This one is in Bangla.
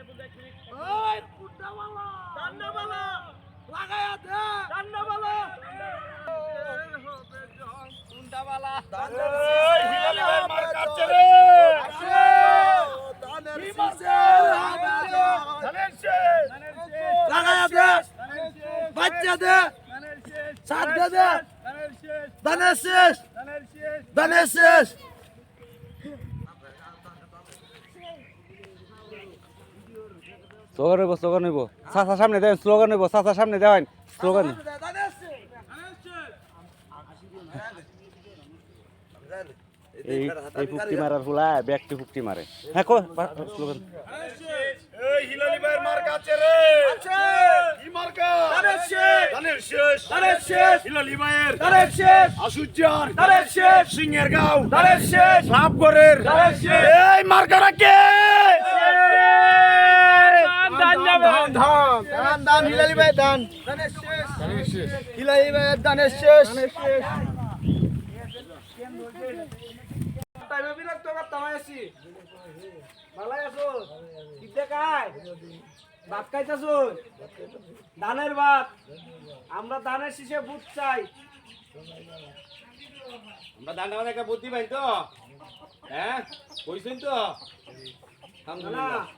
ওই কুন্ডাওয়ালা ডান্ডাওয়ালা লাগায়া দে ডান্ডাওয়ালা কুন্ডাওয়ালা এই হিলালি ভাই মার কাটছে রে দানের শেষ লাগায়া দে বাচ্চা দে সাত দে দানের শেষ দানের শেষ স্লোগান নেব চাচা সামনে দেন স্লোগান নেব চাচা সামনে দেন স্লোগান এই এই ফুকটি মারার ফুলা ব্যাগটি ফুকটি মারে হ্যাঁ কো স্লোগান এই হিলালি ভাই মার কাটছে রে কি মার্কা দানের শেষ হিলালি ভাইয়ের আসুজ্জার সিংহের গাঁও লাভগড়ের এই মার্কারা কে দান হিলালি ভাই দান হিলালি ভাই দানের শেষ টাইমে বিরক্ত করতাম আছি ভালাই আছো কিতে খাই ভাত খাইতাছো ধানের ভাত আমরা ধানের শীষে বুট চাই আমরা দান্ডা মানে একটা বুদ্ধি পাই তো হ্যাঁ কইছেন তো না